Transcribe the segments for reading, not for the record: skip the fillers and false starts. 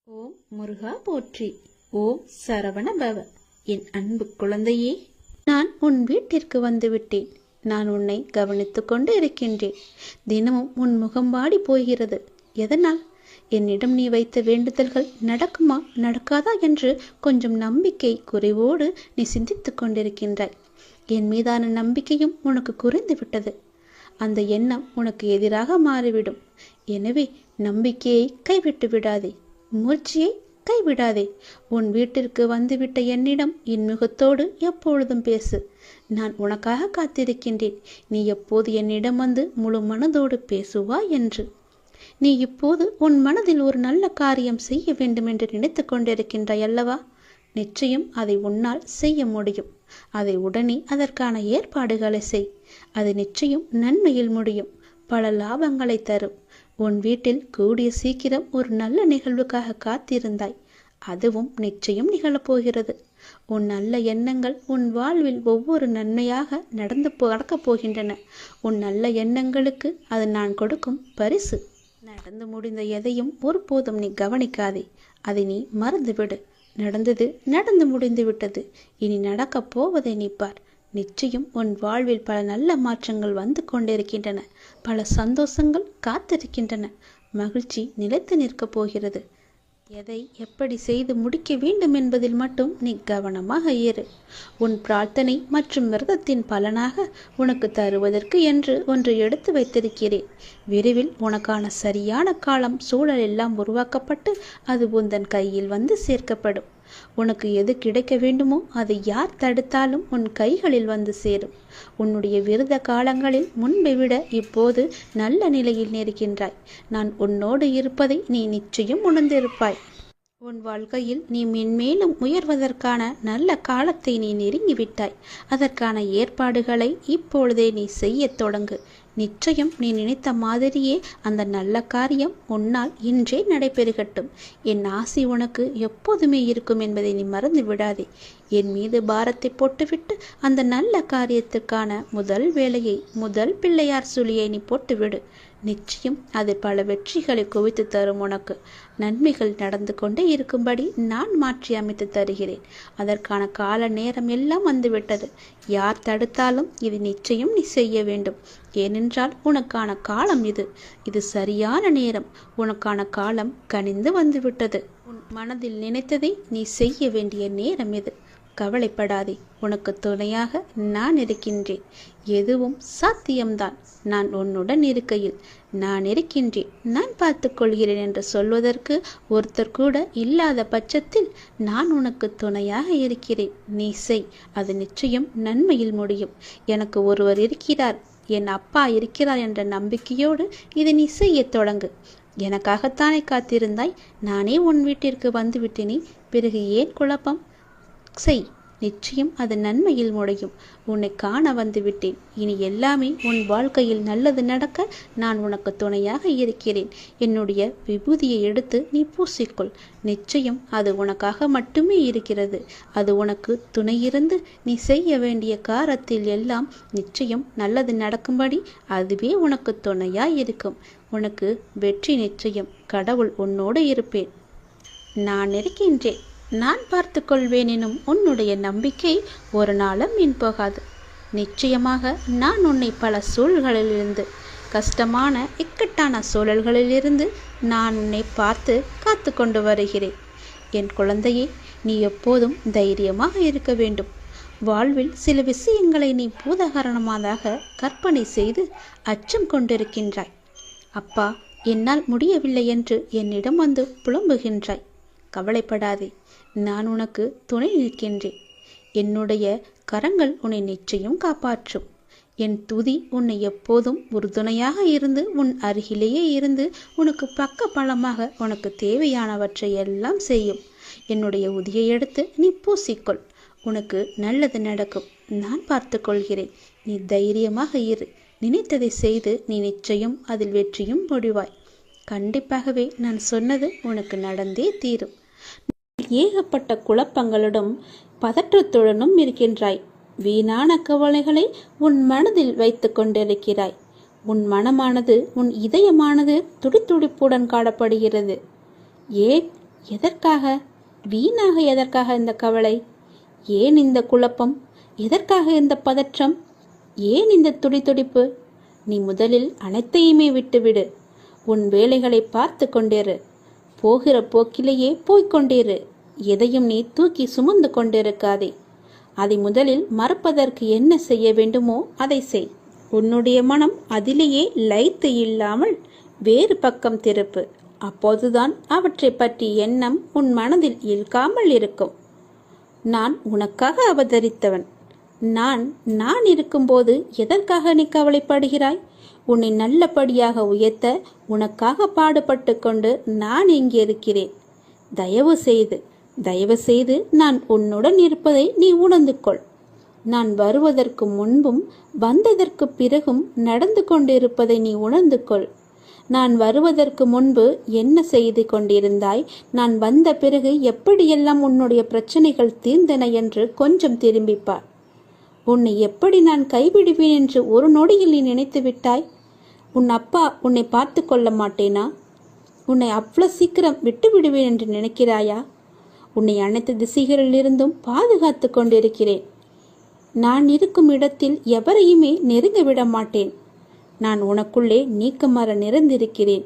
ஓம் முருகா போற்றி. ஓம் சரவண பவ. என் அன்பு குழந்தையே, நான் உன் வீட்டிற்கு வந்துவிட்டேன். நான் உன்னை கவனித்துக் கொண்டு இருக்கின்றேன். தினமும் உன் முகம் வாடி போகிறது. எதனால்? என்னிடம் நீ வைத்த வேண்டுதல்கள் நடக்குமா நடக்காதா என்று கொஞ்சம் நம்பிக்கை குறைவோடு நீ சிந்தித்துக் கொண்டிருக்கின்றாய். என் மீதான நம்பிக்கையும் உனக்கு குறைந்து விட்டது. அந்த எண்ணம் உனக்கு எதிராக மாறிவிடும். எனவே நம்பிக்கையை கைவிட்டு விடாதே, முயற்சியை கைவிடாதே. உன் வீட்டிற்கு வந்துவிட்ட என்னிடம் இன்முகத்தோடு எப்பொழுதும் பேசு. நான் உனக்காக காத்திருக்கின்றேன். நீ எப்போது என்னிடம் வந்து முழு மனதோடு பேசுவா என்று. நீ இப்போது உன் மனதில் ஒரு நல்ல காரியம் செய்ய வேண்டும் என்று நினைத்து கொண்டிருக்கின்றாய் அல்லவா? நிச்சயம் அதை உன்னால் செய்ய முடியும். அதை உடனே அதற்கான ஏற்பாடுகளை செய். அது நிச்சயம் நன்மையில் முடியும், பல லாபங்களை தரும். உன் வீட்டில் கூடிய சீக்கிரம் ஒரு நல்ல நிகழ்வுக்காக காத்திருந்தாய். அதுவும் நிச்சயம் நிகழப்போகிறது. உன் நல்ல எண்ணங்கள் உன் வாழ்வில் ஒவ்வொரு நன்மையாக நடக்கப் போகின்றன. உன் நல்ல எண்ணங்களுக்கு அது நான் கொடுக்கும் பரிசு. நடந்து முடிந்த எதையும் ஒருபோதும் நீ கவனிக்காதே. அதை நீ மறந்துவிடு. நடந்தது நடந்து முடிந்து விட்டது. இனி நடக்கப் போவதை நீ பார். நிச்சயம் உன் வாழ்வில் பல நல்ல மாற்றங்கள் வந்து கொண்டிருக்கின்றன. பல சந்தோஷங்கள் காத்திருக்கின்றன. மகிழ்ச்சி நிலைத்து நிற்கப் போகிறது. எதை எப்படி செய்து முடிக்க வேண்டும் என்பதில் மட்டும் நீ கவனமாக இரு. உன் பிரார்த்தனை மற்றும் விரதத்தின் பலனாக உனக்கு தருவதற்கு என்று ஒன்று எடுத்து வைத்திருக்கிறேன். விரைவில் உனக்கான சரியான காலம் சூழல் எல்லாம் உருவாக்கப்பட்டு அது உந்தன் கையில் வந்து சேர்க்கப்படும். உனக்கு எது கிடைக்க வேண்டுமோ அதை யார் தடுத்தாலும் உன் கைகளில் வந்து சேரும். உன்னுடைய விரத காலங்களில் முன்பை விட இப்போது நல்ல நிலையில் இருக்கின்றாய். நான் உன்னோடு இருப்பதை நீ நிச்சயம் உணர்ந்திருப்பாய். உன் வாழ்க்கையில் நீ மென்மேலும் உயர்வதற்கான நல்ல காலத்தை நீ நெருங்கிவிட்டாய். அதற்கான ஏற்பாடுகளை இப்பொழுதே நீ செய்ய தொடங்கு. நிச்சயம் நீ நினைத்த மாதிரியே அந்த நல்ல காரியம் உன்னால் இன்றே நடைபெறுகட்டும். என் ஆசி உனக்கு எப்போதுமே இருக்கும் என்பதை நீ மறந்து விடாதே. என் மீது பாரத்தை போட்டுவிட்டு அந்த நல்ல காரியத்திற்கான முதல் வேலையை, முதல் பிள்ளையார் சுழியை நீ போட்டுவிடு. நிச்சயம் அது பல வெற்றிகளை குவித்து தரும். உனக்கு நன்மைகள் நடந்து கொண்டே இருக்கும்படி நான் மாற்றி அமைத்து தருகிறேன். அதற்கான கால நேரம் எல்லாம் வந்துவிட்டது. யார் தடுத்தாலும் இது நிச்சயம் நீ செய்ய வேண்டும். ஏனென்றால் உனக்கான காலம் இது சரியான நேரம். உனக்கான காலம் கனிந்து வந்துவிட்டது. உன் மனதில் நினைத்ததை நீ செய்ய வேண்டிய நேரம் இது. கவலைப்படாதே. உனக்கு துணையாக நான் இருக்கின்றேன். எதுவும் சாத்தியம்தான். நான் உன்னுடன் இருக்கையில் நான் இருக்கின்றேன், நான் பார்த்து கொள்கிறேன் என்று சொல்வதற்கு ஒருத்தர் கூட இல்லாத பட்சத்தில் நான் உனக்கு துணையாக இருக்கிறேன். நீ செய். அது நிச்சயம் நன்மையில் முடியும். எனக்கு ஒருவர் இருக்கிறார், என் அப்பா இருக்கிறார் என்ற நம்பிக்கையோடு இதை நீ செய்ய தொடங்கு. எனக்காகத்தானே காத்திருந்தாய். நானே உன் வீட்டிற்கு வந்து விட்டேனே, பிறகு ஏன் குழப்பம்? செய். நிச்சயம் அது நன்மையில் முடியும். உன்னை காண வந்து விட்டேன். இனி எல்லாமே உன் வாழ்க்கையில் நல்லது நடக்க நான் உனக்கு துணையாக இருக்கிறேன். என்னுடைய விபூதியை எடுத்து நீ பூசிக்கொள். நிச்சயம் அது உனக்காக மட்டுமே இருக்கிறது. அது உனக்கு துணையிருந்து நீ செய்ய வேண்டிய காரியத்தில் எல்லாம் நிச்சயம் நல்லது நடக்கும்படி அதுவே உனக்கு துணையாய் இருக்கும். உனக்கு வெற்றி நிச்சயம். கடவுள் உன்னோடு இருப்பேன். நான் இருக்கின்றேன், நான் பார்த்து கொள்வேன் எனும் உன்னுடைய நம்பிக்கை ஒரு நாளும் வீண் போகாது. நிச்சயமாக நான் உன்னை பல சூழல்களிலிருந்து, கஷ்டமான இக்கட்டான சூழல்களிலிருந்து நான் உன்னை பார்த்து காத்து கொண்டு வருகிறேன். என் குழந்தையே, நீ எப்போதும் தைரியமாக இருக்க வேண்டும். வாழ்வில் சில விஷயங்களை நீ பூதகாரணமாக கற்பனை செய்து அச்சம் கொண்டிருக்கின்றாய். அப்பா, என்னால் முடியவில்லை என்று என்னிடம் வந்து புலம்புகின்றாய். கவலைப்படாதே. நான் உனக்கு துணை நிற்கின்றேன். என்னுடைய கரங்கள் உன்னை நிச்சயம் காப்பாற்றும். என் துதி உன்னை எப்போதும் உறுதுணையாக இருந்து உன் அருகிலேயே இருந்து உனக்கு பக்க பலமாக உனக்கு தேவையானவற்றை எல்லாம் செய்யும். என்னுடைய உதியை எடுத்து நீ பூசிக்கொள். உனக்கு நல்லது நடக்கும். நான் பார்த்து கொள்கிறேன். நீ தைரியமாக இரு. நினைத்ததை செய்து நீ நிச்சயம் அதில் வெற்றியும் முடிவாய். கண்டிப்பாகவே நான் சொன்னது உனக்கு நடந்தே தீரும். ஏகப்பட்ட குழப்பங்களுடன் பதற்றத்துடனும் இருக்கின்றாய். வீணான கவலைகளை உன் மனதில் வைத்து கொண்டிருக்கிறாய். உன் மனமானது, உன் இதயமானது துடித்துடிப்புடன் காணப்படுகிறது. ஏன் எதற்காக? வீணாக எதற்காக இந்த கவலை? ஏன் இந்த குழப்பம்? எதற்காக இந்த பதற்றம்? ஏன் இந்த துடிதுடிப்பு? நீ முதலில் அனைத்தையுமே விட்டுவிடு. உன் வேலைகளை பார்த்து கொண்டிரு. போகிற போக்கிலேயே போய்கொண்டிரு. எதையும் நீ தூக்கி சுமந்து கொண்டிருக்காதே. அதை முதலில் மறப்பதற்கு என்ன செய்ய வேண்டுமோ அதை செய். உன்னுடைய மனம் அதிலேயே லயித்து இல்லாமல் வேறு பக்கம் திருப்பு. அப்போதுதான் அவற்றை பற்றி எண்ணம் உன் மனதில் இழுக்காமல் இருக்கும். நான் உனக்காக அவதரித்தவன். நான் இருக்கும்போது எதற்காக நீ கவலைப்படுகிறாய்? உன்னை நல்லபடியாக உயர்த்த உனக்காக பாடுபட்டு கொண்டு நான் இங்கே இருக்கிறேன். தயவு செய்து நான் உன்னுடன் இருப்பதை நீ உணர்ந்து கொள். நான் வருவதற்கு முன்பும் வந்ததற்கு பிறகும் நடந்து கொண்டிருப்பதை நீ உணர்ந்து கொள். நான் வருவதற்கு முன்பு என்ன செய்து கொண்டிருந்தாய், நான் வந்த பிறகு எப்படியெல்லாம் உன்னுடைய பிரச்சனைகள் தீர்ந்தன என்று கொஞ்சம் திரும்பிப்பார். உன்னை எப்படி நான் கைவிடுவேன் என்று ஒரு நொடியில் நீ நினைத்து விட்டாய்? உன் அப்பா உன்னை பார்த்து கொள்ள மாட்டேனா? உன்னை அவ்வளவு சீக்கிரம் விட்டு விடுவேன் என்று நினைக்கிறாயா? உன்னை அனைத்து திசைகளிலிருந்தும் பாதுகாத்து கொண்டிருக்கிறேன். நான் இருக்கும் இடத்தில் எவரையுமே நெருங்க விட மாட்டேன். நான் உனக்குள்ளே நீக்கமர நிறைந்திருக்கிறேன்.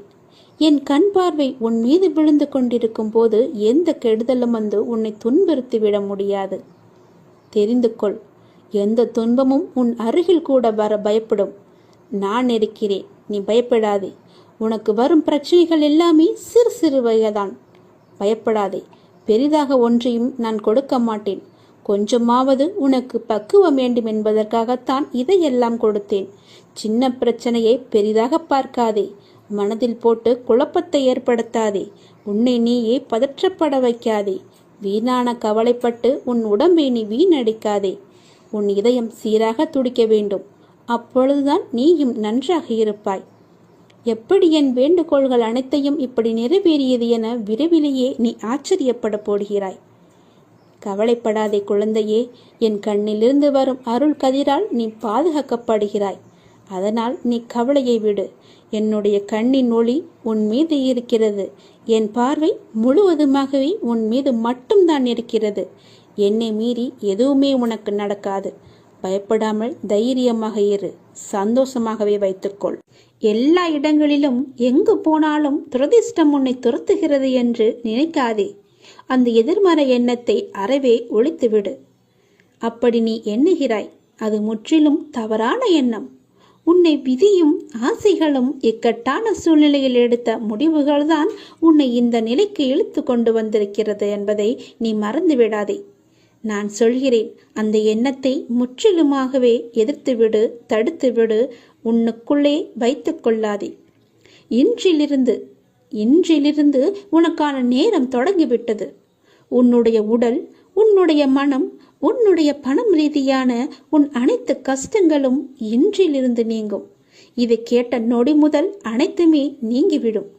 என் கண் பார்வை உன் மீது விழுந்து கொண்டிருக்கும் போது எந்த கெடுதலும் வந்து உன்னை துன்புறுத்திவிட முடியாது. தெரிந்து கொள், எந்த துன்பமும் உன் அருகில் கூட வர பயப்படும். நான் இருக்கிறேன், நீ பயப்படாதே. உனக்கு வரும் பிரச்சனைகள் எல்லாமே சிறு சிறு வகைதான். பயப்படாதே. பெரிதாக ஒன்றையும் நான் கொடுக்க மாட்டேன். கொஞ்சமாவது உனக்கு பக்குவம் வேண்டும் என்பதற்காகத்தான் இதையெல்லாம் கொடுத்தேன். சின்ன பிரச்சனையை பெரிதாக பார்க்காதே. மனதில் போட்டு குழப்பத்தை ஏற்படுத்தாதே. உன்னை நீயே பதற்றப்பட வைக்காதே. வீணான கவலைப்பட்டு உன் உடம்பை நீ வீணடிக்காதே. உன் இதயம் சீராக துடிக்க வேண்டும். அப்பொழுதுதான் நீயும் நன்றாக இருப்பாய். எப்படி என் வேண்டுகோள்கள் அனைத்தையும் இப்படி நிறைவேறியது என விரைவிலேயே நீ ஆச்சரியப்பட போடுகிறாய். கவலைப்படாதே குழந்தையே. என் கண்ணிலிருந்து வரும் அருள் கதிரால் நீ பாதுகாக்கப்படுகிறாய். அதனால் நீ கவலையை விடு. என்னுடைய கண்ணின் ஒளி உன் மீது இருக்கிறது. என் பார்வை முழுவதுமாகவே உன் மீது மட்டும்தான் இருக்கிறது. என்னை மீறி எதுவுமே உனக்கு நடக்காது. பயப்படாமல் தைரியமாக இரு. சந்தோஷமாகவே வைத்துக்கொள். எல்லா இடங்களிலும் எங்கு போனாலும் துரதிர்ஷ்டம் உன்னை துரத்துகிறது என்று நினைக்காதே. அந்த எதிர்மறை எண்ணத்தை அறவே ஒழித்துவிடு. அப்படி நீ எண்ணுகிறாய், அது முற்றிலும் தவறான எண்ணம். உன்னை விதியும் ஆசைகளும் இக்கட்டான சூழ்நிலையில் எடுத்த முடிவுகள்தான் உன்னை இந்த நிலைக்கு இழுத்து கொண்டு வந்திருக்கிறது என்பதை நீ மறந்துவிடாதே. நான் சொல்கிறேன், அந்த எண்ணத்தை முற்றிலுமாகவே எதிர்த்துவிடு, தடுத்துவிடு. உன்னுக்குள்ளே வைத்து கொள்ளாதே. இன்றிலிருந்து உனக்கான நேரம் தொடங்கிவிட்டது. உன்னுடைய உடல், உன்னுடைய மனம், உன்னுடைய பணம் ரீதியான உன் அனைத்து கஷ்டங்களும் இன்றிலிருந்து நீங்கும். இதை கேட்ட நொடி முதல் அனைத்துமே நீங்கிவிடும்.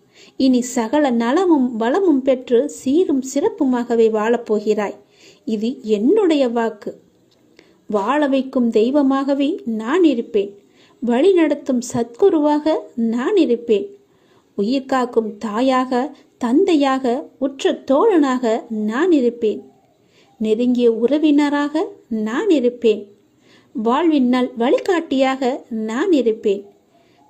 இனி சகல நலமும் வளமும் பெற்று சீரும் சிறப்புமாகவே வாழப்போகிறாய். இது என்னுடைய வாக்கு. வாழ வைக்கும் தெய்வமாகவே நான் இருப்பேன். வழி நடத்தும் சத்குருவாக நான் இருப்பேன். உயிர் காக்கும் தாயாக, தந்தையாக, உற்ற தோழனாக நான் இருப்பேன். நெருங்கிய உறவினராக நான் இருப்பேன். வாழ்வின் நல் வழிகாட்டியாக நான் இருப்பேன்.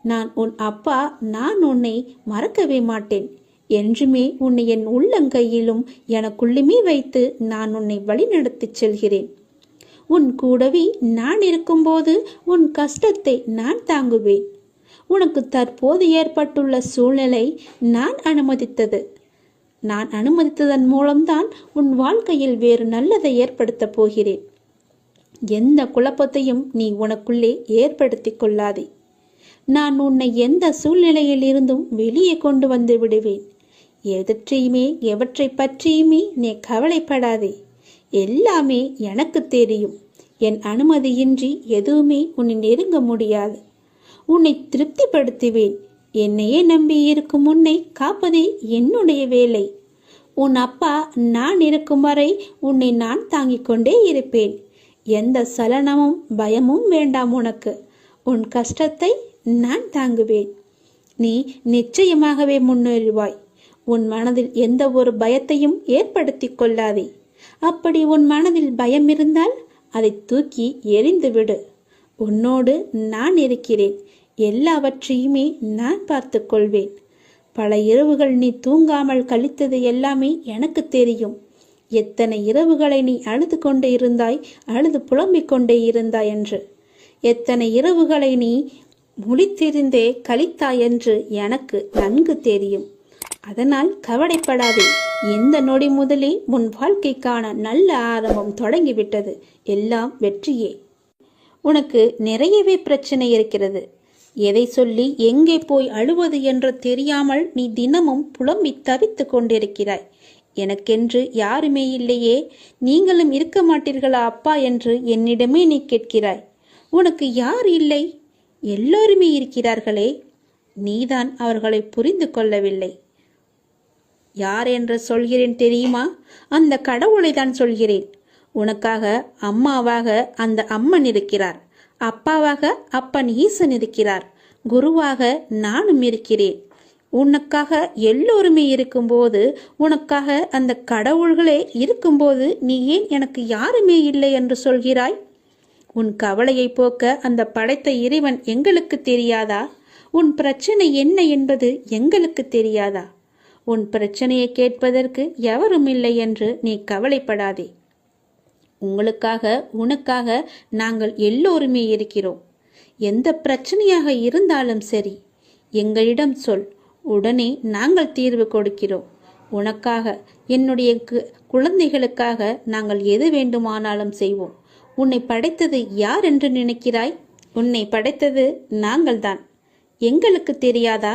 நான் உன் அப்பா. நான் உன்னை மறக்கவே மாட்டேன். என்றுமே உன்னை என் உள்ளங்கையிலும் எனக்குள்ளுமே வைத்து நான் உன்னை வழிநடத்தி செல்கிறேன். உன் கூடவே நான் இருக்கும்போது உன் கஷ்டத்தை நான் தாங்குவேன். உனக்கு தற்போது ஏற்பட்டுள்ள சூழ்நிலை நான் அனுமதித்ததன் மூலம்தான் உன் வாழ்க்கையில் வேறு நல்லதை ஏற்படுத்தப் போகிறேன். எந்த குழப்பத்தையும் நீ உனக்குள்ளே ஏற்படுத்தி கொள்ளாதே. நான் உன்னை எந்த சூழ்நிலையில் இருந்தும் வெளியே கொண்டு வந்து விடுவேன். எவற்றை பற்றியுமே நீ கவலைப்படாதே. எல்லாமே எனக்கு தெரியும். என் அனுமதியின்றி எதுவுமே உன்னை நெருங்க முடியாது. உன்னை திருப்திப்படுத்துவேன். என்னையே நம்பி இருக்கும் உன்னை காப்பதே என்னுடைய வேலை. உன் அப்பா நான் இருக்கும் வரை உன்னை நான் தாங்கிக் கொண்டே இருப்பேன். எந்த சலனமும் பயமும் வேண்டாம் உனக்கு. உன் கஷ்டத்தை நான் தாங்குவேன். நீ நிச்சயமாகவே முன்னேறுவாய். உன் மனதில் எந்த ஒரு பயத்தையும் ஏற்படுத்தி கொள்ளாதே. அப்படி உன் மனதில் பயம் இருந்தால் அதை தூக்கி எறிந்து விடு. உன்னோடு நான் இருக்கிறேன். எல்லாவற்றையுமே நான் பார்த்து கொள்வேன். பல இரவுகள் நீ தூங்காமல் கழித்தது எல்லாமே எனக்கு தெரியும். எத்தனை இரவுகளை நீ அழுது கொண்டே இருந்தாய், அழுது புலம்பிக் கொண்டே இருந்தாய் என்று. எத்தனை இரவுகளை நீ முழித்திருந்தே கழித்தாய் என்று எனக்கு நன்கு தெரியும். அதனால் கவலைப்படாதே. இந்த நொடி முதலே உன் வாழ்க்கைக்கான நல்ல ஆரம்பம் தொடங்கிவிட்டது. எல்லாம் வெற்றியே. உனக்கு நிறையவே பிரச்சனை இருக்கிறது. எதை சொல்லி எங்கே போய் அழுவது என்று தெரியாமல் நீ தினமும் புலம்பி தவித்து கொண்டிருக்கிறாய். எனக்கென்று யாருமே இல்லையே, நீங்களும் இருக்க மாட்டீர்களா அப்பா என்று என்னிடமே நீ கேட்கிறாய். உனக்கு யார் இல்லை? எல்லோருமே இருக்கிறார்களே. நீதான் அவர்களை புரிந்து கொள்ளவில்லை. யார் என்று சொல்கிறேன் தெரியுமா? அந்த கடவுளை தான் சொல்கிறேன். உனக்காக அம்மாவாக அந்த அம்மன் இருக்கிறார். அப்பாவாக அப்பன் ஈசன் இருக்கிறார். குருவாக நானும் இருக்கிறேன். உனக்காக எல்லோருமே இருக்கும்போது, உனக்காக அந்த கடவுள்களே இருக்கும்போது நீ ஏன் எனக்கு யாருமே இல்லை என்று சொல்கிறாய்? உன் கவலையை போக்க அந்த படைத்த இறைவன் எங்களுக்கு தெரியாதா? உன் பிரச்சனை என்ன என்பது எங்களுக்கு தெரியாதா? உன் பிரச்சனையை கேட்பதற்கு எவரும் இல்லை என்று நீ கவலைப்படாதே. உங்களுக்காக உனக்காக நாங்கள் எல்லோருமே இருக்கிறோம். எந்த பிரச்சனையாக இருந்தாலும் சரி, எங்களிடம் சொல். உடனே நாங்கள் தீர்வு கொடுக்கிறோம். உனக்காக, என்னுடைய குழந்தைகளுக்காக நாங்கள் எது வேண்டுமானாலும் செய்வோம். உன்னை படைத்தது யார் என்று நினைக்கிறாய்? உன்னை படைத்தது நாங்கள்தான். எங்களுக்கு தெரியாதா?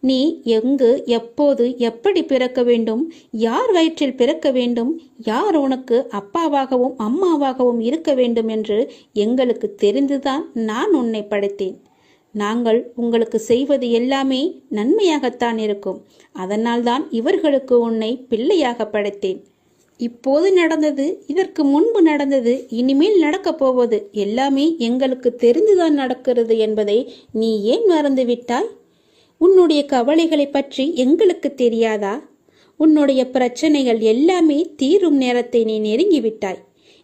நீ எங்கு, எப்போது, எப்படி பிறக்க வேண்டும், யார் வயிற்றில் பிறக்க வேண்டும், யார் உனக்கு அப்பாவாகவும் அம்மாவாகவும் இருக்க வேண்டும் என்று எங்களுக்கு தெரிந்துதான் நான் உன்னை படைத்தேன். நாங்கள் உங்களுக்கு செய்வது எல்லாமே நன்மையாகத்தான் இருக்கும். அதனால்தான் இவர்களுக்கு உன்னை பிள்ளையாக படைத்தேன். இப்போது நடந்தது, இதற்கு முன்பு நடந்தது, இனிமேல் நடக்கப் போவது எல்லாமே எங்களுக்கு தெரிந்துதான் நடக்கிறது என்பதை நீ ஏன் மறந்துவிட்டாய்? உன்னுடைய கவலைகளை பற்றி எங்களுக்கு தெரியாதா? உன்னுடைய பிரச்சனைகள் எல்லாமே தீரும் நேரத்தை நீ நெருங்கிவிட்டாய்.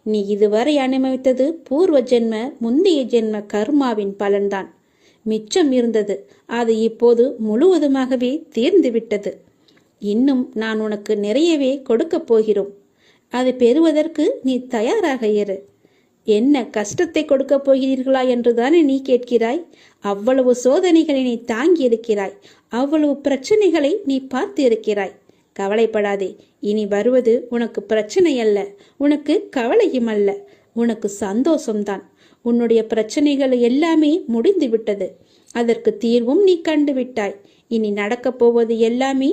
நீ இதுவரை அனுபவித்தது பூர்வ ஜென்ம, முந்தைய ஜென்ம கர்மாவின் பலன்தான். மிச்சம் இருந்தது, அது இப்போது முழுவதுமாகவே தீர்ந்துவிட்டது. இன்னும் நான் உனக்கு நிறையவே கொடுக்கப் போகிறோம். அதை பெறுவதற்கு நீ தயாராக இரு. என்ன கஷ்டத்தை கொடுக்கப் போகிறீர்களா என்றுதானே நீ கேட்கிறாய்? அவ்வளவு சோதனைகளை நீ தாங்கி இருக்கிறாய். அவ்வளவு பிரச்சனைகளை நீ பார்த்து இருக்கிறாய். கவலைப்படாதே. இனி வருவது உனக்கு பிரச்சனை அல்ல, உனக்கு கவலையும் அல்ல, உனக்கு சந்தோஷம்தான். உன்னுடைய பிரச்சனைகள் எல்லாமே முடிந்து விட்டது. அதற்கு தீர்வும் நீ கண்டு விட்டாய். இனி நடக்கப் போவது எல்லாமே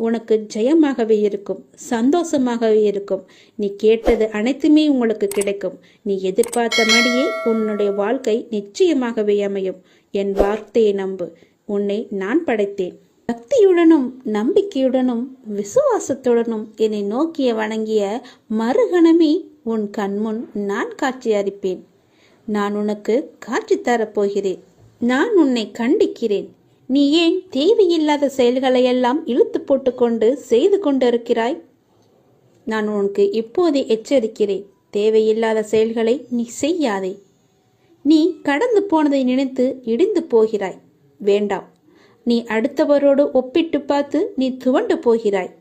உனக்கு ஜெயமாகவே இருக்கும், சந்தோஷமாகவே இருக்கும். நீ கேட்டது அனைத்துமே உங்களுக்கு கிடைக்கும். நீ எதிர்பார்த்தபடியே உன்னுடைய வாழ்க்கை நிச்சயமாகவே அமையும். என் வார்த்தையை நம்பு. உன்னை நான் படைத்தேன். பக்தியுடனும் நம்பிக்கையுடனும் விசுவாசத்துடனும் என்னை நோக்கிய வணங்கிய மறுகணமே உன் கண்முன் நான் காட்சி அளிப்பேன். நான் உனக்கு காட்சி தரப்போகிறேன். நான் உன்னை கண்டிக்கிறேன். நீ ஏன் தேவையில்லாத செயல்களை எல்லாம் இழுத்து போட்டுக்கொண்டு செய்து கொண்டிருக்கிறாய்? நான் உனக்கு இப்போதே எச்சரிக்கிறேன். தேவையில்லாத செயல்களை நீ செய்யாதே. நீ கடந்து போனதை நினைத்து இடிந்து போகிறாய். வேண்டாம். நீ அடுத்தவரோடு ஒப்பிட்டு பார்த்து நீ துவண்டு போகிறாய்.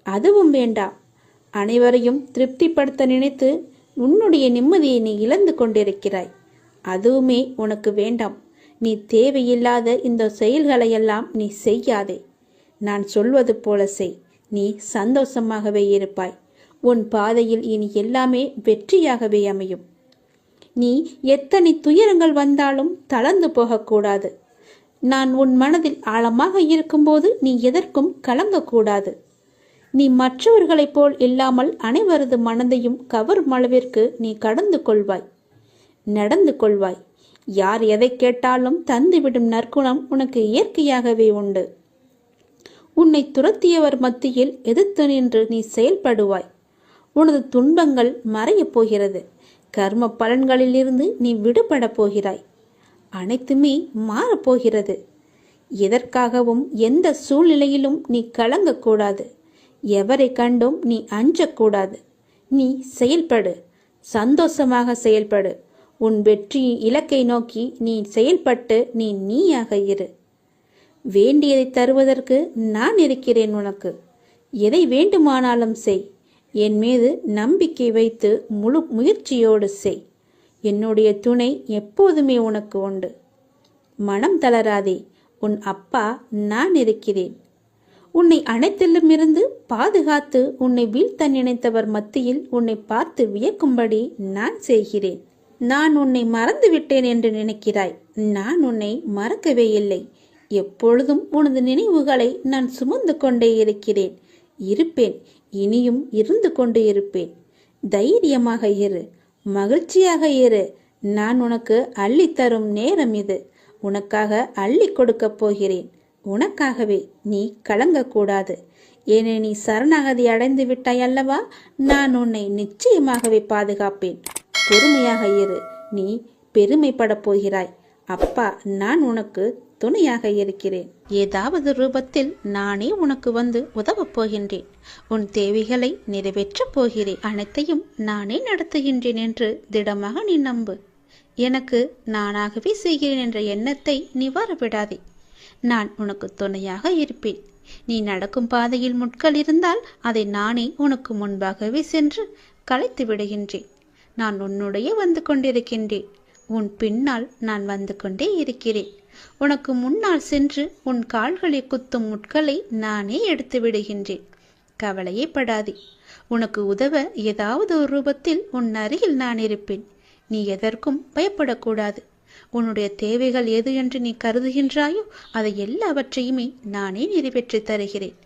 அதுவும் வேண்டாம். அனைவரையும் திருப்திப்படுத்த நினைத்து உன்னுடைய நிம்மதியை நீ இழந்து கொண்டிருக்கிறாய். அதுவுமே உனக்கு வேண்டாம். நீ தேவையில்லாத இந்த செயல்களையெல்லாம் நீ செய்யாதே. நான் சொல்வது போல செய். நீ சந்தோஷமாகவே இருப்பாய். உன் பாதையில் இனி எல்லாமே வெற்றியாகவே அமையும். நீ எத்தனை துயரங்கள் வந்தாலும் தளர்ந்து போகக்கூடாது. நான் உன் மனதில் ஆழமாக இருக்கும்போது நீ எதற்கும் கலங்கக்கூடாது. நீ மற்றவர்களைப் போல் இல்லாமல் அனைவரது மனதையும் கவரும் அளவிற்கு நீ கடந்து கொள்வாய், நடந்து கொள்வாய். யார் எதை கேட்டாலும் தந்துவிடும் நற்குணம் உனக்கு இயற்கையாகவே உண்டு. உன்னை துரத்தியவர் மத்தியில் எதிர்த்து நின்று நீ செயல்படுவாய். உனது துன்பங்கள் மறையப் போகிறது. கர்ம பலன்களிலிருந்து நீ விடுபட போகிறாய். அனைத்துமே மாறப்போகிறது. எதற்காகவும் எந்த சூழ்நிலையிலும் நீ கலங்கக்கூடாது. எவரை கண்டும் நீ அஞ்சக்கூடாது. நீ செயல்படு, சந்தோஷமாக செயல்படு. உன் வெற்றி இலக்கை நோக்கி நீ செயல்பட்டு நீயாக இரு. வேண்டியதை தருவதற்கு நான் இருக்கிறேன் உனக்கு. எதை வேண்டுமானாலும் செய். என் மீது நம்பிக்கை வைத்து முழு முயற்சியோடு செய். என்னுடைய துணை எப்போதுமே உனக்கு உண்டு. மனம் தளராதே, உன் அப்பா நான் இருக்கிறேன். உன்னை அனைத்திலுமிருந்து பாதுகாத்து உன்னை வீழ்த்த நினைத்தவர் மத்தியில் உன்னை பார்த்து வியக்கும்படி நான் செய்கிறேன். நான் உன்னை மறந்து விட்டேன் என்று நினைக்கிறாய். நான் உன்னை மறக்கவே இல்லை. எப்பொழுதும் உனது நினைவுகளை நான் சுமந்து கொண்டே இருக்கிறேன், இருப்பேன், இனியும் இருந்து கொண்டு இருப்பேன். தைரியமாக இரு, மகிழ்ச்சியாக இரு. நான் உனக்கு அள்ளித்தரும் நேரம் இது. உனக்காக அள்ளி கொடுக்கப் போகிறேன். உனக்காகவே. நீ கலங்கக்கூடாது. ஏனே நீ சரணாகதி அடைந்து விட்டாய் அல்லவா? நான் உன்னை நிச்சயமாகவே பாதுகாப்பேன். பொறுமையாக இரு. நீ பெருமைப்படப் போகிறாய். அப்பா நான் உனக்கு துணையாக இருக்கிறேன். ஏதாவது ரூபத்தில் நானே உனக்கு வந்து உதவப் போகின்றேன். உன் தேவைகளை நிறைவேற்றப் போகிறேன். அனைத்தையும் நானே நடத்துகின்றேன் என்று திடமாக நீ நம்பு. எனக்கு நானாகவே செய்கிறேன் என்ற எண்ணத்தை நீ வரவிடாதே. நான் உனக்கு துணையாக இருப்பேன். நீ நடக்கும் பாதையில் முட்கள் இருந்தால் அதை நானே உனக்கு முன்பாகவே சென்று கலைத்து விடுகின்றேன். நான் உன்னுடைய வந்து கொண்டிருக்கின்றேன். உன் பின்னால் நான் வந்து கொண்டே இருக்கிறேன். உனக்கு முன்னால் சென்று உன் கால்களை குத்தும் முட்களை நானே எடுத்து விடுகின்றேன். கவலையே படாதே. உனக்கு உதவ ஏதாவது ஒரு ரூபத்தில் உன் அருகில் நான் இருப்பேன். நீ எதற்கும் பயப்படக்கூடாது. உன்னுடைய தேவைகள் எது என்று நீ கருதுகின்றாயோ அதை எல்லாவற்றையுமே நானே நிறைவேற்றி தருகிறேன்.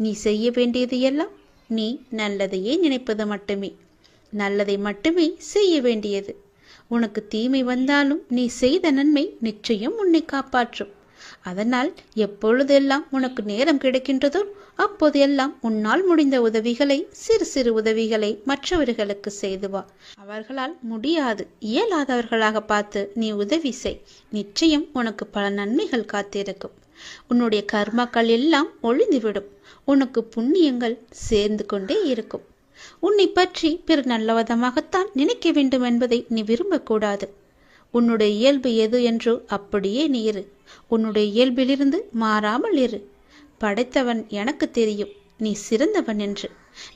நீ செய்ய வேண்டியது எல்லாம் நீ நல்லதையே நினைப்பது மட்டுமே. நல்லதை மட்டுமே செய்ய வேண்டியது. உனக்கு தீமை வந்தாலும் நீ செய்த நன்மை நிச்சயம் உன்னை காப்பாற்றும். அதனால் எப்பொழுதெல்லாம் உனக்கு நேரம் கிடைக்கின்றதோ அப்போதெல்லாம் உன்னால் முடிந்த உதவிகளை, சிறு சிறு உதவிகளை மற்றவர்களுக்கு செய்து வா. அவர்களால் முடியாது, இயலாதவர்களாக பார்த்து நீ உதவி செய். நிச்சயம் உனக்கு பல நன்மைகள் காத்திருக்கும். உன்னுடைய கர்மாக்கள் எல்லாம் ஒழிந்துவிடும். உனக்கு புண்ணியங்கள் சேர்ந்து கொண்டே இருக்கும். உன்னை பற்றி பிற நல்லவிதமாகத்தான் நினைக்க வேண்டும் என்பதை நீ விரும்பக்கூடாது. உன்னுடைய இயல்பு எது என்றோ அப்படியே நீ இரு. உன்னுடைய இயல்பிலிருந்து மாறாமல் இரு. படைத்தவன் எனக்கு தெரியும் நீ சிறந்தவன் என்று.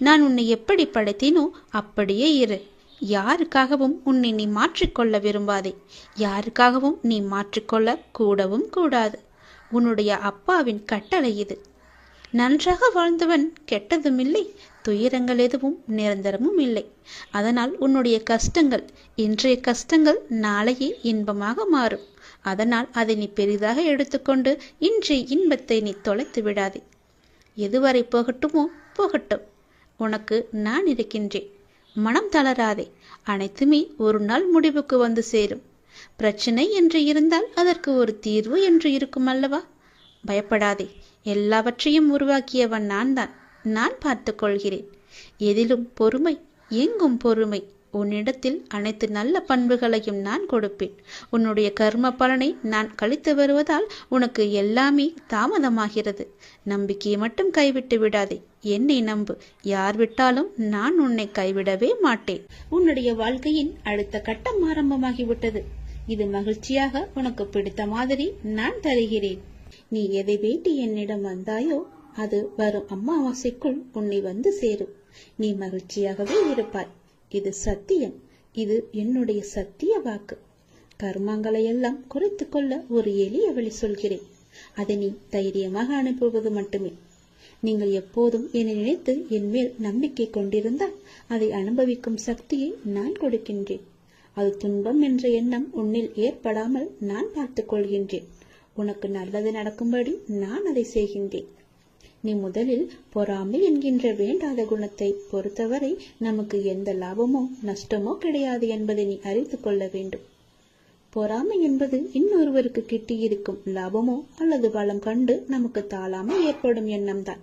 நான் உன்னை எப்படி படைத்தேனோ அப்படியே இரு. யாருக்காகவும் உன்னை நீ மாற்றிக்கொள்ள விரும்பாதே. யாருக்காகவும் நீ மாற்றிக்கொள்ள கூடவும் கூடாது. உன்னுடைய அப்பாவின் கட்டளை இது. நன்றாக வாழ்ந்தவன் கெட்டதும் இல்லை, துயரங்கள் எதுவும் நிரந்தரமும் இல்லை. அதனால் உன்னுடைய கஷ்டங்கள், இன்றைய கஷ்டங்கள் நாளையே இன்பமாக மாறும். அதனால் அதை நீ பெரிதாக எடுத்துக்கொண்டு இன்றைய இன்பத்தை நீ தொலைத்து விடாதே. எதுவரை போகட்டுமோ போகட்டும். உனக்கு நான் இருக்கின்றேன். மனம் தளராதே. அனைத்துமே ஒரு நாள் முடிவுக்கு வந்து சேரும். பிரச்சனை என்று இருந்தால் அதற்கு ஒரு தீர்வு என்று இருக்கும் அல்லவா? பயப்படாதே. எல்லாவற்றையும் உருவாக்கியவன் நான் தான். நான் பார்த்து கொள்கிறேன். எதிலும் பொறுமை, எங்கும் பொறுமை. உன்னிடத்தில் அனைத்து நல்ல பண்புகளையும் நான் கொடுப்பேன். உன்னுடைய கர்ம பலனை நான் கழித்து வருவதால் உனக்கு எல்லாமே தாமதமாகிறது. நம்பிக்கையை மட்டும் கைவிட்டு விடாதே. என்னை நம்பு. யார் விட்டாலும் நான் உன்னை கைவிடவே மாட்டேன். உன்னுடைய வாழ்க்கையின் அடுத்த கட்டம் ஆரம்பமாகிவிட்டது. இது மகிழ்ச்சியாக உனக்கு பிடித்த மாதிரி நான் தருகிறேன். நீ எதை வேண்டி என்னிடம் வந்தாயோ அது வரும் அமாவாசைக்குள் உன்னை வந்து சேரும். நீ மகிழ்ச்சியாகவே இருப்பாய். இது சத்தியம். இது என்னுடைய சத்திய வாக்கு. கர்மங்களை எல்லாம் குறைத்து கொள்ள ஒரு எளிய வழி சொல்கிறேன். அதை நீ தைரியமாக அனுப்புவது மட்டுமே. நீங்கள் எப்போதும் என்னை நினைத்து என் மேல் நம்பிக்கை கொண்டிருந்தால் அதை அனுபவிக்கும் சக்தியை நான் கொடுக்கின்றேன். அது துன்பம் என்ற எண்ணம் உன்னில் ஏற்படாமல் நான் பார்த்துக் கொள்கின்றேன். உனக்கு நல்லது நடக்கும்படி நான் அதை செய்கின்றேன். நீ முதலில் பொறாமை என்கின்ற வேண்டாத குணத்தை பொறுத்தவரை நமக்கு எந்த லாபமோ நஷ்டமோ கிடையாது என்பதை நீ அறிந்து கொள்ள வேண்டும். பொறாமை என்பது இன்னொருவருக்கு கிட்டியிருக்கும் லாபமோ அல்லது பலம் கண்டு நமக்கு தாளாமல் ஏற்படும் எண்ணம்தான்.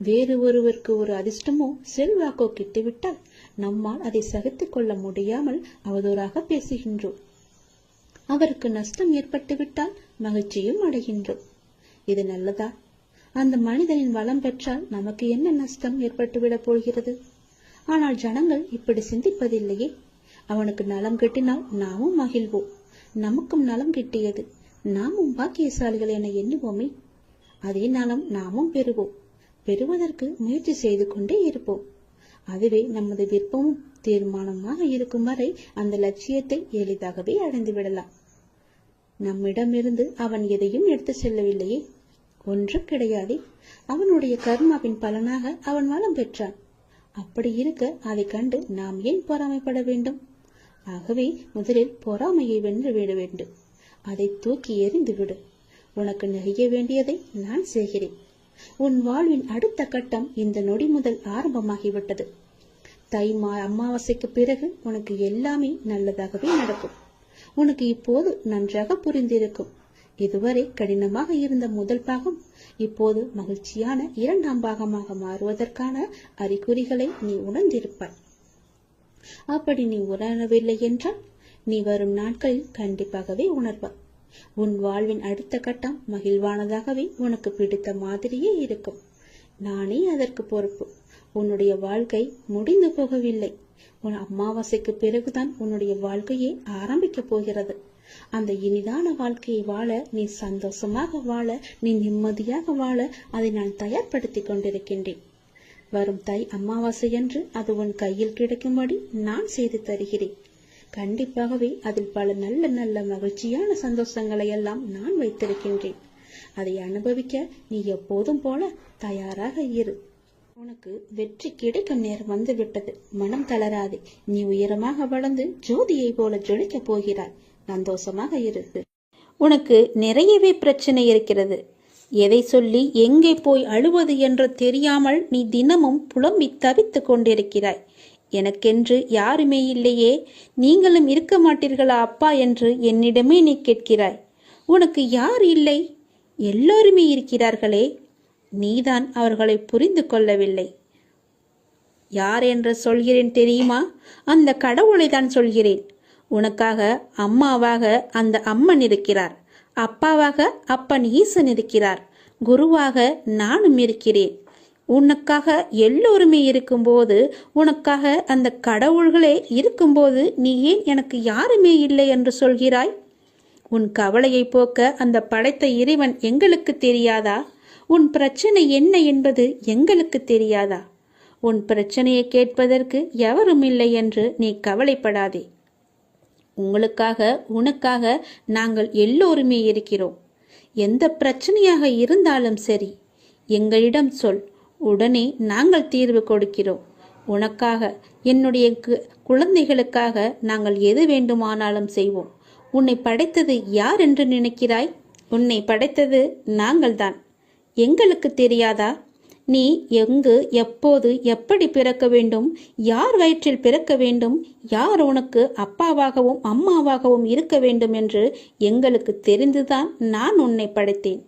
வேறு ஒருவருக்கு ஒரு அதிர்ஷ்டமோ செல்வாக்கோ கிட்டிவிட்டால் நம்மால் அதை சகித்துக் கொள்ள முடியாமல் அவதூறாக பேசுகின்றோம். அவருக்கு நஷ்டம் ஏற்பட்டு விட்டால் மகிழ்ச்சியும் அடைகின்றோம். இது நல்லதா? அந்த மனிதனின் வளம் பெற்றால் நமக்கு என்ன நஷ்டம் ஏற்பட்டுவிடப் போகிறது? ஆனால் ஜனங்கள் இப்படி சிந்திப்பதில்லையே. அவனுக்கு நலம் கிட்டினால் நாமும் மகிழ்வோம். நமக்கும் நலம் கிட்டியது, நாமும் பாக்கியசாலிகள் என எண்ணுவோமே. அதே நலம் நாமும் பெறுவோம். பெறுவதற்கு முயற்சி செய்து கொண்டே இருப்போம். அதுவே நமது விருப்பமும் தீர்மானமாக இருக்கும் வரை அந்த லட்சியத்தை எளிதாகவே அடைந்து விடலாம். நம்மிடமிருந்து அவன் எதையும் எடுத்து செல்லவில்லையே, ஒன்றும் கிடையாதே. அவனுடைய கர்மாவின் பலனாக அவன் வளம் பெற்றான். அப்படி இருக்க அதை கண்டு நாம் ஏன் பொறாமைப்பட வேண்டும்? ஆகவே முதலில் பொறாமையை வென்று விட வேண்டும். அதை தூக்கி எறிந்து விடு. உனக்கு நெகிய வேண்டியதை நான் செய்கிறேன். உன் வாழ்வின் அடுத்த கட்டம் இந்த நொடி முதல் ஆரம்பமாகிவிட்டது. அமாவாசைக்கு பிறகு உனக்கு எல்லாமே நல்லதாகவே நடக்கும். உனக்கு இப்போது நன்றாக புரிந்திருக்கும். இதுவரை கடினமாக இருந்த முதல் பாகம் இப்போது மகிழ்ச்சியான இரண்டாம் பாகமாக மாறுவதற்கான அறிகுறிகளை நீ உணர்ந்திருப்பாய். அப்படி நீ உணரவில்லை என்றால் நீ வரும் நாட்களில் கண்டிப்பாகவே உணர்வாய். உன் வாழ்வின் அடுத்த கட்டம் மகிழ்வானதாகவே உனக்கு பிடித்த மாதிரியே இருக்கும். நானே அதற்கு பொறுப்பு. உன்னுடைய வாழ்க்கை முடிந்து போகவில்லை. உன் அமாவாசைக்கு பிறகுதான் உன்னுடைய வாழ்க்கையே ஆரம்பிக்க போகிறது. அந்த இனிதான வாழ்க்கையை வாழ, நீ சந்தோஷமாக வாழ, நீ நிம்மதியாக வாழ அதை நான் தயார்படுத்தி கொண்டிருக்கின்றேன். வரும் அமாவாசை என்று அது உன் கையில் கிடைக்கும்படி நான் செய்து தருகிறேன். கண்டிப்பாகவே அதில் பல நல்ல நல்ல மகிழ்ச்சியான சந்தோஷங்களை எல்லாம் நான் வைத்திருக்கின்றேன். அதை அனுபவிக்க நீ எப்போதும் போல தயாராக இரு. உனக்கு வெற்றி கிடைக்கும் நேரம் வந்து விட்டது. மனம் தளராதே. நீ உயரமாக வளர்ந்து ஜோதியை போல ஜொலிக்க போகிறாய். சந்தோஷமாக இரு. உனக்கு நிறையவே பிரச்சனை இருக்கிறது. எதை சொல்லி எங்கே போய் அழுவது என்று தெரியாமல் நீ தினமும் புலம்பி தவித்துக் கொண்டிருக்கிறாய். எனக்கென்று யாருமே இல்லையே, நீங்களும் இருக்க மாட்டீர்களா அப்பா என்று என்னிடமே நீ கேட்கிறாய். உனக்கு யார் இல்லை? எல்லோருமே இருக்கிறார்களே. நீதான் அவர்களை புரிந்து கொள்ளவில்லை. யார் என்று சொல்கிறேன் தெரியுமா? அந்த கடவுளை தான் சொல்கிறேன். உனக்காக அம்மாவாக அந்த அம்மன் இருக்கிறார், அப்பாவாக அப்பன் ஈசன் இருக்கிறார், குருவாக நானும் இருக்கிறேன். உனக்காக எல்லோருமே இருக்கும்போது, உனக்காக அந்த கடவுள்களே இருக்கும்போது நீ ஏன் எனக்கு யாருமே இல்லை என்று சொல்கிறாய்? உன் கவலையை போக்க அந்த படைத்த இறைவன் எங்களுக்கு தெரியாதா? உன் பிரச்சனை என்ன என்பது எங்களுக்கு தெரியாதா? உன் பிரச்சனையை கேட்பதற்கு எவரும் இல்லை என்று நீ கவலைப்படாதே. உங்களுக்காக உனக்காக நாங்கள் எல்லோருமே இருக்கிறோம். எந்த பிரச்சனையாக இருந்தாலும் சரி எங்களிடம் சொல், உடனே நாங்கள் தீர்வு கொடுக்கிறோம். உனக்காக, என்னுடைய குழந்தைகளுக்காக நாங்கள் எது வேண்டுமானாலும் செய்வோம். உன்னை படைத்தது யார் என்று நினைக்கிறாய்? உன்னை படைத்தது நாங்கள்தான். எங்களுக்கு தெரியாதா? நீ எங்கு, எப்போது, எப்படி பிறக்க வேண்டும், யார் வயிற்றில் பிறக்க வேண்டும், யார் உனக்கு அப்பாவாகவும் அம்மாவாகவும் இருக்க வேண்டும் என்று எங்களுக்கு தெரிந்துதான் நான் உன்னை படைத்தேன்.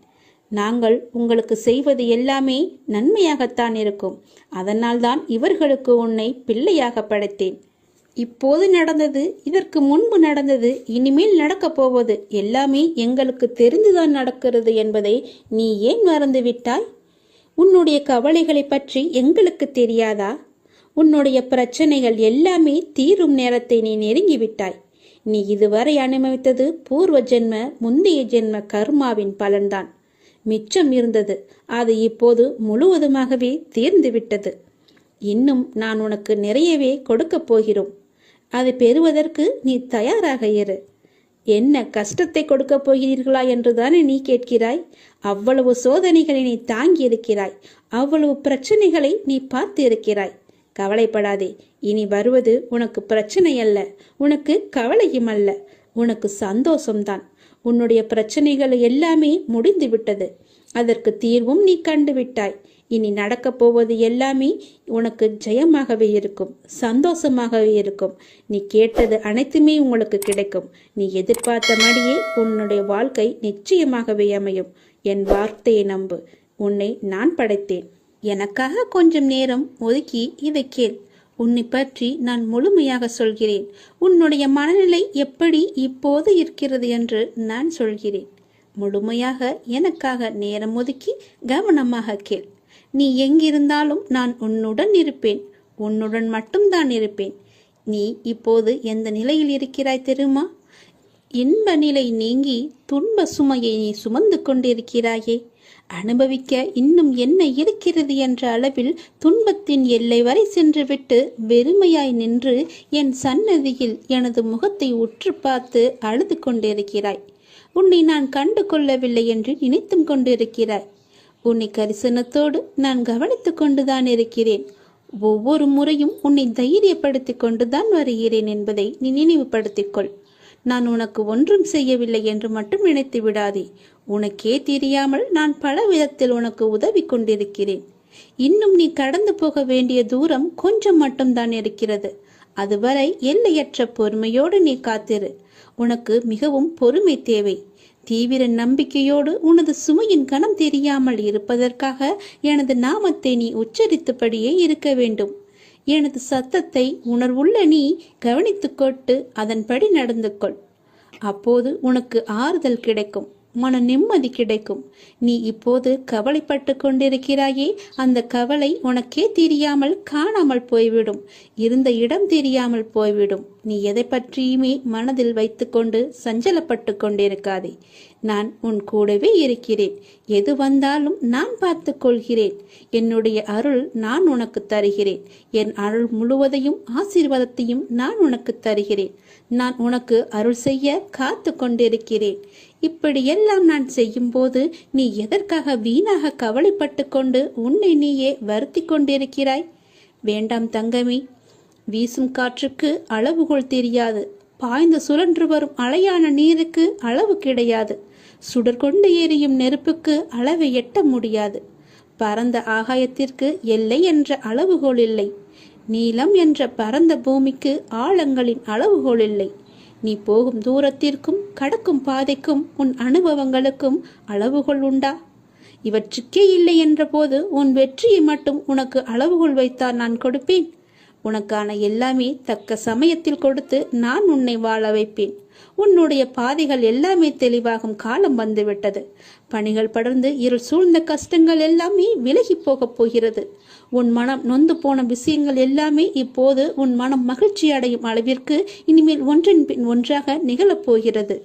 நாங்கள் உங்களுக்கு செய்வது எல்லாமே நன்மையாகத்தான் இருக்கும். அதனால்தான் இவர்களுக்கு உன்னை பிள்ளையாக படைத்தேன். இப்போது நடந்தது, இதற்கு முன்பு நடந்தது, இனிமேல் நடக்கப் போவது எல்லாமே எங்களுக்கு தெரிந்துதான் நடக்கிறது என்பதை நீ ஏன் மறந்துவிட்டாய்? உன்னுடைய கவலைகளை பற்றி எங்களுக்கு தெரியாதா? உன்னுடைய பிரச்சனைகள் எல்லாமே தீரும் நேரத்தை நீ நெருங்கிவிட்டாய். நீ இதுவரை அனுபவித்தது பூர்வ ஜென்ம, முந்தைய ஜென்ம கர்மாவின் பலன்தான். மிச்சம் இருந்தது, அது இப்போது முழுவதுமாகவே தீர்ந்துவிட்டது. இன்னும் நான் உனக்கு நிறையவே கொடுக்கப் போகிறோம். அதை பெறுவதற்கு நீ தயாராக இரு. என்ன கஷ்டத்தை கொடுக்கப் போகிறீர்களா என்றுதானே நீ கேட்கிறாய்? அவ்வளவு சோதனைகளை நீ தாங்கி இருக்கிறாய், அவ்வளவு பிரச்சனைகளை நீ பார்த்து இருக்கிறாய். கவலைப்படாதே. இனி வருவது உனக்கு பிரச்சனை அல்ல, உனக்கு கவலையும் அல்ல, உனக்கு சந்தோஷம்தான். உன்னுடைய பிரச்சனைகள் எல்லாமே முடிந்து விட்டது. அதற்கு தீர்வும் நீ கண்டுவிட்டாய். இனி நடக்கப் போவது எல்லாமே உனக்கு ஜெயமாகவே இருக்கும், சந்தோஷமாகவே இருக்கும். நீ கேட்டது அனைத்துமே உங்களுக்கு கிடைக்கும். நீ எதிர்பார்த்தபடியே உன்னுடைய வாழ்க்கை நிச்சயமாகவே அமையும். என் வார்த்தையை நம்பு. உன்னை நான் படைத்தேன். எனக்காக கொஞ்சம் நேரம் ஒதுக்கி இதை கேள். உன்னை பற்றி நான் முழுமையாக சொல்கிறேன். உன்னுடைய மனநிலை எப்படி இப்போது இருக்கிறது என்று நான் சொல்கிறேன். முழுமையாக எனக்காக நேரம் ஒதுக்கி கவனமாக கேள். நீ எங்கிருந்தாலும் நான் உன்னுடன் இருப்பேன். உன்னுடன் மட்டும்தான் இருப்பேன். நீ இப்போது எந்த நிலையில் இருக்கிறாய் தெரியுமா? இன்ப நிலை நீங்கி துன்ப சுமையை நீ சுமந்து கொண்டிருக்கிறாயே. அனுபவிக்க இன்னும் என்ன இருக்கிறது என்ற அளவில் துன்பத்தின் எல்லை வரை சென்றுவிட்டு வெறுமையாய் நின்று என் சன்னதியில் எனது முகத்தை உற்று பார்த்து அழுது கொண்டிருக்கிறாய். உன்னை நான் கண்டு கொள்ளவில்லை என்று நினைத்தும் கொண்டிருக்கிறாய். உன்னை கரிசனத்தோடு நான் கவனித்து கொண்டுதான் இருக்கிறேன். ஒவ்வொரு முறையும் உன்னை தைரியப்படுத்தி கொண்டுதான் வருகிறேன் என்பதை நீ நினைவுபடுத்திக்கொள். நான் உனக்கு ஒன்றும் செய்யவில்லை என்று மட்டும் நினைத்து விடாதே. உனக்கே தெரியாமல் நான் பல விதத்தில் உனக்கு உதவி கொண்டிருக்கிறேன். இன்னும் நீ கடந்து போக வேண்டிய தூரம் கொஞ்சம் மட்டும்தான் இருக்கிறது. அதுவரை எல்லையற்ற பொறுமையோடு நீ காத்திரு. உனக்கு மிகவும் பொறுமை தேவை. தீவிர நம்பிக்கையோடு உனது சுமையின் கணம் தெரியாமல் இருப்பதற்காக எனது நாமத்தை நீ உச்சரித்தபடியே இருக்க வேண்டும். எனது சத்தத்தை உணர்வுள்ள நீ கவனித்துக்கொண்டு அதன்படி நடந்து கொள். அப்போது உனக்கு ஆறுதல் கிடைக்கும், மன நிம்மதி கிடைக்கும். நீ இப்போது கவலைப்பட்டு கொண்டிருக்கிறாயே, அந்த கவலை உனக்கே தெரியாமல் காணாமல் போய்விடும். இருந்த இடம் தெரியாமல் போய்விடும். நீ எதை பற்றியுமே மனதில் வைத்துக்கொண்டு சஞ்சலப்பட்டு கொண்டிருக்காதே. நான் உன் கூடவே இருக்கிறேன். எது வந்தாலும் நான் பார்த்து கொள்கிறேன். என்னுடைய அருள் நான் உனக்கு தருகிறேன். என் அருள் முழுவதையும் ஆசீர்வாதத்தையும் நான் உனக்கு தருகிறேன். நான் உனக்கு அருள் செய்ய காத்து கொண்டிருக்கிறேன். இப்படியெல்லாம் நான் செய்யும் போது நீ எதற்காக வீணாக கவலைப்பட்டு கொண்டு உன்னை நீயே வருத்தி கொண்டிருக்கிறாய்? வேண்டாம் தங்கமே. வீசும் காற்றுக்கு அளவுகோல் தெரியாது. பாய்ந்து சுழன்று வரும் அலையான நீருக்கு அளவு கிடையாது. சுடர் கொண்டு எரியும் நெருப்புக்கு அளவை எட்ட முடியாது. பரந்த ஆகாயத்திற்கு எல்லை என்ற அளவுகோல் இல்லை. நீளம் என்ற பரந்த பூமிக்கு ஆழங்களின் அளவுகோல் இல்லை. நீ போகும் தூரத்திற்கும் கடக்கும் பாதைக்கும் உன் அனுபவங்களுக்கும் அளவுகோல் உண்டா? இவற்றுக்கே இல்லை என்ற போது உன் வெற்றியை மட்டும் உனக்கு அளவுகோல் வைத்தால் நான் கொடுப்பேன். உனக்கான எல்லாமே தக்க சமயத்தில் கொடுத்து நான் உன்னை வாழ வைப்பேன். உன்னுடைய பாதைகள் எல்லாமே தெளிவாகும் காலம் வந்துவிட்டது. பணிகள் படர்ந்து இருள் சூழ்ந்த கஷ்டங்கள் எல்லாமே விலகி போகப் போகிறது. உன் மனம் நொந்து போன விஷயங்கள் எல்லாமே இப்போது உன் மனம் மகிழ்ச்சி அடையும் அளவிற்கு இனிமேல் ஒன்றின் பின் ஒன்றாக நிகழப்போகிறது.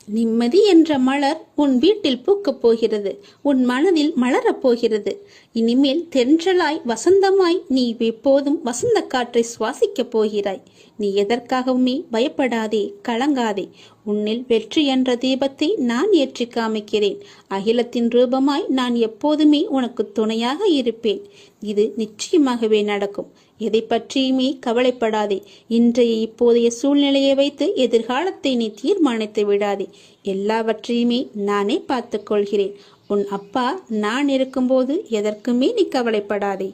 நிம்மதி என்ற மலர் உன் வீட்டில் பூக்கப் போகிறது. உன் மனதில் மலரப் போகிறது. இனிமேல் தென்றலாய் வசந்தமாய் நீ எப்போதும் வசந்த காற்றை சுவாசிக்கப் போகிறாய். நீ எதற்காகவுமே பயப்படாதே, கலங்காதே. உன்னில் வெற்றி என்ற தீபத்தை நான் ஏற்றி காமிக்கிறேன். அகிலத்தின் ரூபமாய் நான் எப்போதுமே உனக்கு துணையாக இருப்பேன். இது நிச்சயமாகவே நடக்கும். எதை பற்றியுமே கவலைப்படாதே. இன்றைய இப்போதைய சூழ்நிலையை வைத்து எதிர்காலத்தை நீ தீர்மானித்து விடாதே. எல்லாவற்றையுமே நானே பார்த்து கொள்கிறேன். உன் அப்பா நான் இருக்கும்போது எதற்குமே நீ கவலைப்படாதே.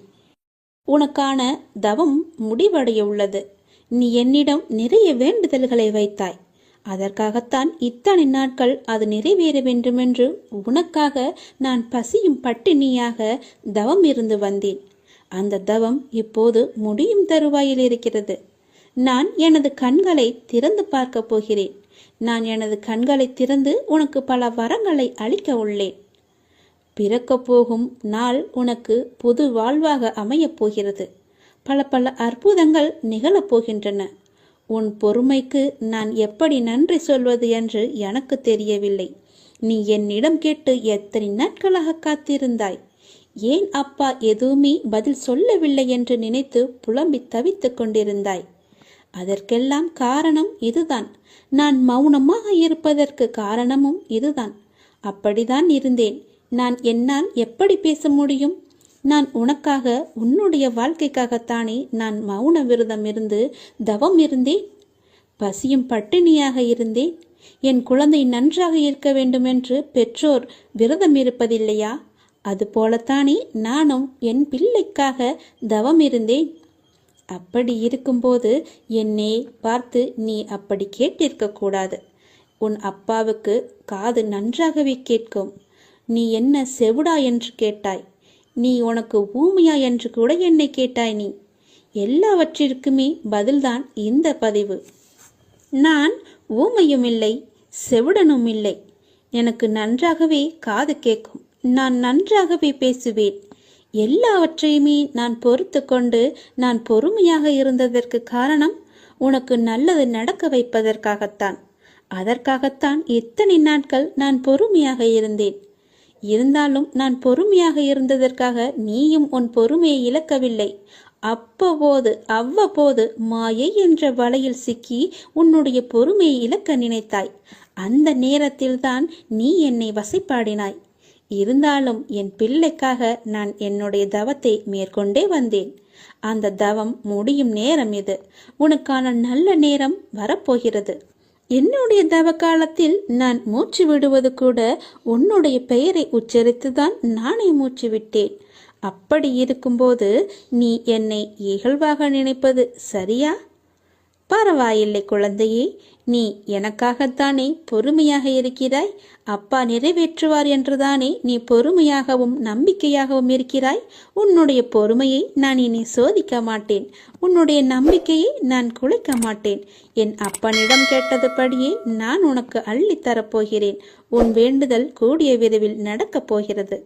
உனக்கான தவம் முடிவடைய உள்ளது. நீ என்னிடம் நிறைய வேண்டுதல்களை வைத்தாய். அதற்காகத்தான் இத்தனை நாட்கள் அது நிறைவேற வேண்டுமென்று உனக்காக நான் பசியும் பட்டினியாக தவம் இருந்து வந்தேன். அந்த தவம் இப்போது முடியும் தருவாயில் இருக்கிறது. நான் எனது கண்களை திறந்து பார்க்க போகிறேன். நான் எனது கண்களை திறந்து உனக்கு பல வரங்களை அளிக்க உள்ளேன். பிறக்க போகும் நாள் உனக்கு புது வாழ்வாக அமையப் போகிறது. பல பல அற்புதங்கள் நிகழப் போகின்றன. உன் பொறுமைக்கு நான் எப்படி நன்றி சொல்வது என்று எனக்கு தெரியவில்லை. நீ என்னிடம் கேட்டு எத்தனை நாட்களாக காத்திருந்தாய். ஏன் அப்பா எதுவுமே பதில் சொல்லவில்லை என்று நினைத்து புலம்பி தவித்துக் கொண்டிருந்தாய். அதற்கெல்லாம் காரணம் இதுதான். நான் மௌனமாக இருப்பதற்கு காரணமும் இதுதான். அப்படிதான் இருந்தேன். நான் என்னால் எப்படி பேச முடியும்? நான் உனக்காக, உன்னுடைய வாழ்க்கைக்காகத்தானே நான் மௌன விரதம் இருந்து தவம் இருந்தேன். பசியும் பட்டினியாக இருந்தேன். என் குழந்தை நன்றாக இருக்க வேண்டும் என்று பெற்றோர் விரதம் இருப்பதில்லையா? அதுபோலத்தானே நானும் என் பிள்ளைக்காக தவம் இருந்தேன். அப்படி இருக்கும்போது என்னை பார்த்து நீ அப்படி கேட்டிருக்க கூடாது. உன் அப்பாவுக்கு காது நன்றாகவே கேட்கும். நீ என்ன செவிடா என்று கேட்டாய். நீ உனக்கு ஊமையா என்று கூட என்னை கேட்டாய். நீ எல்லாவற்றிற்குமே பதில்தான் இந்த பதிவு. நான் ஊமையும் இல்லை, செவிடனும் இல்லை. எனக்கு நன்றாகவே காது கேட்கும். நான் நன்றாகவே பேசுவேன். எல்லாவற்றையுமே நான் பொறுத்து கொண்டு நான் பொறுமையாக இருந்ததற்கு காரணம் உனக்கு நல்லது நடக்க வைப்பதற்காகத்தான். அதற்காகத்தான் இத்தனை நாட்கள் நான் பொறுமையாக இருந்தேன். இருந்தாலும் நான் பொறுமையாக இருந்ததற்காக நீயும் உன் பொறுமையை இழக்கவில்லை. அவ்வப்போது மாயை என்ற வலையில் சிக்கி உன்னுடைய பொறுமையை இழக்க நினைத்தாய். அந்த நேரத்தில்தான் நீ என்னை வசைப்பாடினாய். இருந்தாலும் என் பிள்ளைக்காக நான் என்னுடைய தவத்தை மேற்கொண்டே வந்தேன். அந்த தவம் முடியும் நேரம் இது. உனக்கான நல்ல நேரம் வரப்போகிறது. என்னுடைய தவ காலத்தில் நான் மூச்சு விடுவது கூட உன்னுடைய பெயரை உச்சரித்துதான் நானே மூச்சு விட்டேன். அப்படி இருக்கும்போது நீ என்னை இகழ்வாக நினைப்பது சரியா? பரவாயில்லை குழந்தையே, நீ எனக்காகத்தானே பொறுமையாக இருக்கிறாய். அப்பா நிறைவேற்றுவார் என்றுதானே நீ பொறுமையாகவும் நம்பிக்கையாகவும் இருக்கிறாய். உன்னுடைய பொறுமையை நான் இனி சோதிக்க மாட்டேன். உன்னுடைய நம்பிக்கையை நான் குலைக்க மாட்டேன். என் அப்பனிடம் கேட்டதுபடியே நான் உனக்கு அள்ளித்தரப்போகிறேன். உன் வேண்டுதல் கூடிய விரைவில் நடக்கப் போகிறது.